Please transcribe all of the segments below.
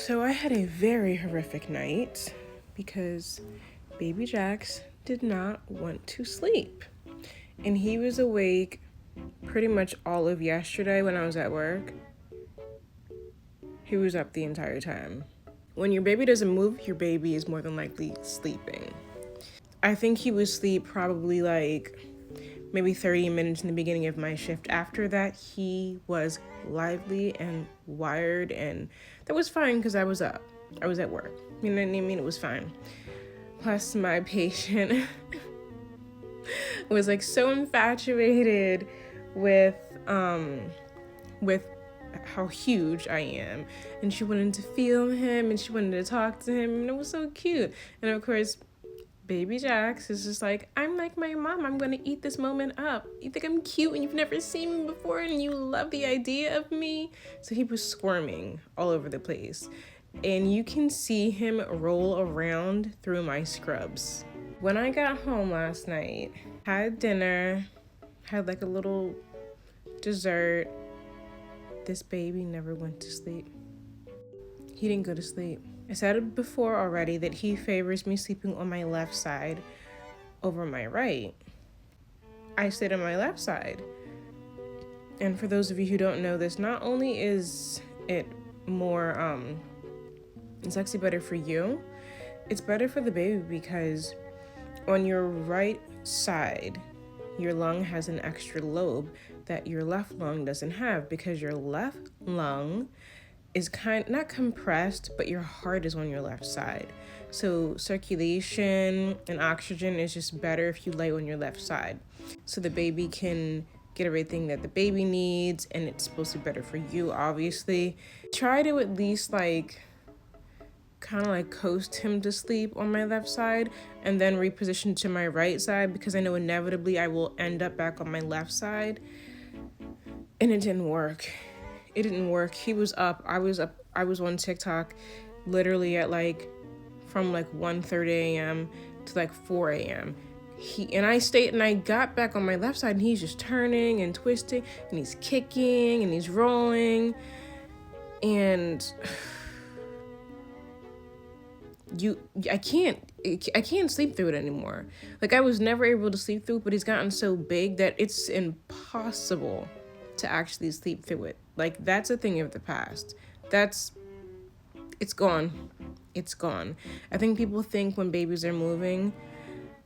So I had a very horrific night because baby Jax did not want to sleep. And he was awake pretty much all of yesterday when I was at work. He was up the entire time. When your baby doesn't move, your baby is more than likely sleeping. I think he was asleep probably like maybe 30 minutes in the beginning of my shift. After that, he was lively and wired, and that was fine because I was up. I was at work. You know what I mean? It was fine. Plus, my patient was like so infatuated with how huge I am, and she wanted to feel him and she wanted to talk to him, and it was so cute. And of course, baby Jax is just like, I'm like my mom, I'm gonna eat this moment up. You think I'm cute and you've never seen me before and you love the idea of me? So he was squirming all over the place, and you can see him roll around through my scrubs. When I got home last night, had dinner, had like a little dessert. This baby never went to sleep. He didn't go to sleep. I said it before already that he favors me sleeping on my left side over my right. I sit on my left side. And for those of you who don't know this, not only is it more, it's actually better for you, it's better for the baby because on your right side, your lung has an extra lobe that your left lung doesn't have, because your left lung is not compressed, but your heart is on your left side. So circulation and oxygen is just better if you lay on your left side. So the baby can get everything that the baby needs, and it's supposed to be better for you, obviously. Try to at least kind of like coast him to sleep on my left side and then reposition to my right side, because I know inevitably I will end up back on my left side. And it didn't work. It didn't work. He was up. I was on TikTok literally at from 1:30 a.m. to 4 a.m. I got back on my left side, and he's just turning and twisting, and he's kicking and he's rolling. And I can't sleep through it anymore. I was never able to sleep through it, but he's gotten so big that it's impossible to actually sleep through it. That's a thing of the past. It's gone. It's gone. I think people think when babies are moving,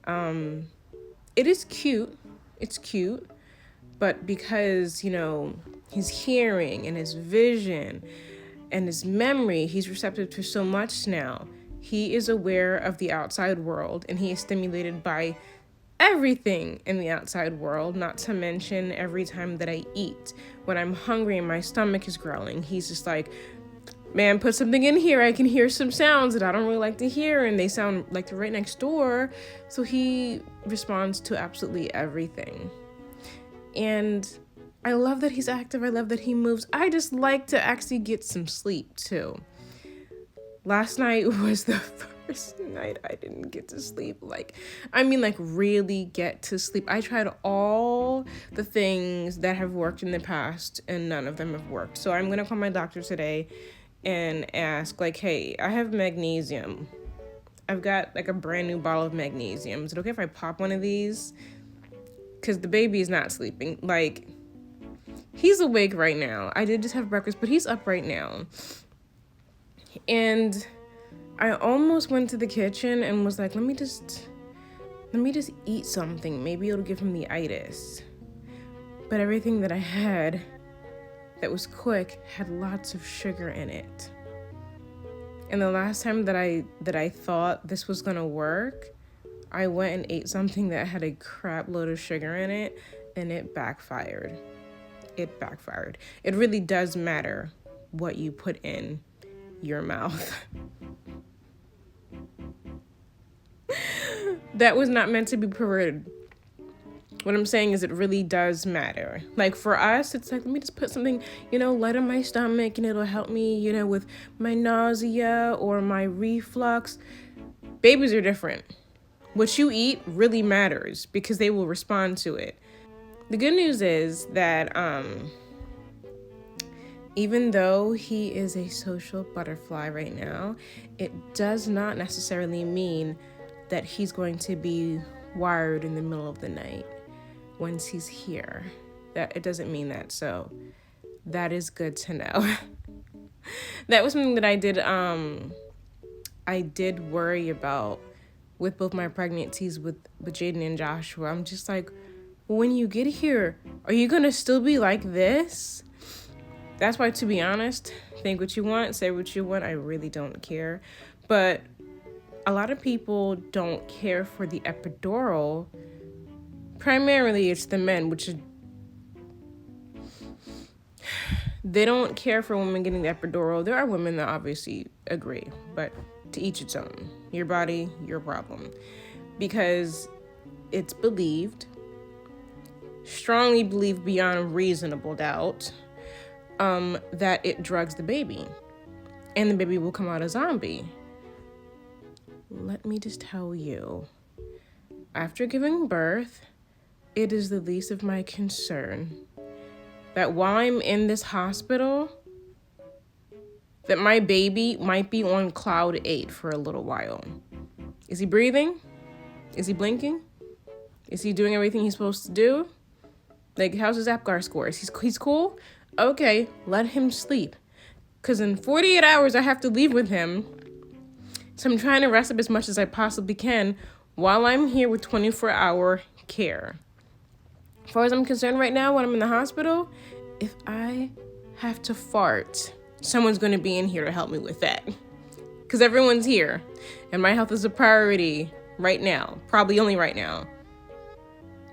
it is cute. It's cute. But because, his hearing and his vision and his memory, he's receptive to so much now. He is aware of the outside world, and he is stimulated by everything in the outside world, not to mention every time that I eat. When I'm hungry and my stomach is growling, he's just like, man, put something in here. I can hear some sounds that I don't really like to hear, and they sound like they're right next door. So he responds to absolutely everything. And I love that he's active. I love that he moves. I just like to actually get some sleep too. Last night was the first night I didn't get to sleep. Really get to sleep. I tried all the things that have worked in the past, and none of them have worked. So I'm going to call my doctor today and ask, hey, I have magnesium. I've got a brand new bottle of magnesium. Is it okay if I pop one of these? Because the baby is not sleeping. He's awake right now. I did just have breakfast, but he's up right now. And I almost went to the kitchen and was like, let me just eat something. Maybe it'll give him the itis. But everything that I had that was quick had lots of sugar in it. And the last time that I thought this was gonna work, I went and ate something that had a crap load of sugar in it, and it backfired. It backfired. It really does matter what you put in your mouth. That was not meant to be perverted. What I'm saying is it really does matter. For us, it's let me just put something, light on my stomach, and it'll help me, with my nausea or my reflux. Babies are different. What you eat really matters because they will respond to it. The good news is that Even though he is a social butterfly right now, it does not necessarily mean that he's going to be wired in the middle of the night once he's here. That it doesn't mean that. So that is good to know. That was something that I did worry about with both my pregnancies with Jaden and Joshua. I'm just like, when you get here, are you gonna still be like this? That's why, to be honest, think what you want, say what you want. I really don't care. But a lot of people don't care for the epidural. Primarily, it's the men, which is, they don't care for women getting the epidural. There are women that obviously agree, but to each its own. Your body, your problem. Because it's believed, strongly believed beyond reasonable doubt, that it drugs the baby. And the baby will come out a zombie. Let me just tell you, after giving birth, it is the least of my concern that while I'm in this hospital, that my baby might be on cloud 8 for a little while. Is he breathing? Is he blinking? Is he doing everything he's supposed to do? Like, how's his APGAR scores? He's cool? Okay, let him sleep. Because in 48 hours, I have to leave with him. So I'm trying to rest up as much as I possibly can while I'm here with 24-hour care. As far as I'm concerned right now, when I'm in the hospital, if I have to fart, someone's going to be in here to help me with that. Because everyone's here. And my health is a priority right now. Probably only right now.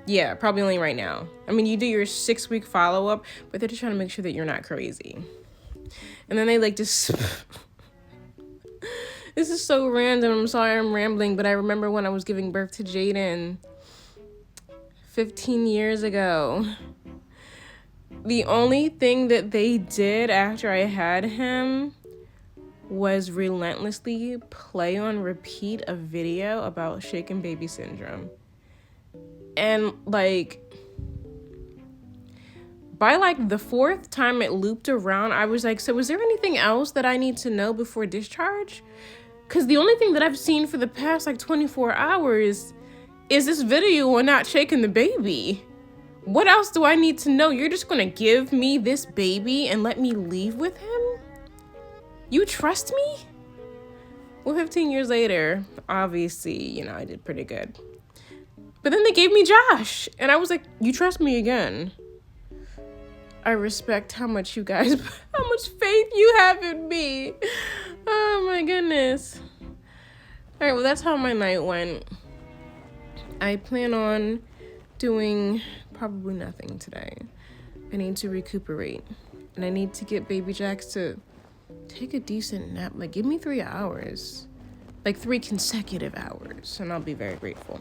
Yeah, probably only right now. I mean, you do your 6-week follow-up, but they're just trying to make sure that you're not crazy. And then they like just... This is so random. I'm sorry I'm rambling, but I remember when I was giving birth to Jaden 15 years ago. The only thing that they did after I had him was relentlessly play on repeat a video about shaken baby syndrome. And like, by like the 4th time it looped around, I was like, so is there anything else that I need to know before discharge? Because the only thing that I've seen for the past like 24 hours is this video on not shaking the baby. What else do I need to know? You're just gonna give me this baby and let me leave with him? You trust me? Well, 15 years later, obviously, I did pretty good. But then they gave me Josh, and I was like, you trust me again? I respect how much faith you have in me. Oh my goodness. All right, well, that's how my night went. I plan on doing probably nothing today. I need to recuperate, and I need to get baby Jax to take a decent nap. Like, give me 3 hours, like 3 consecutive hours, and I'll be very grateful.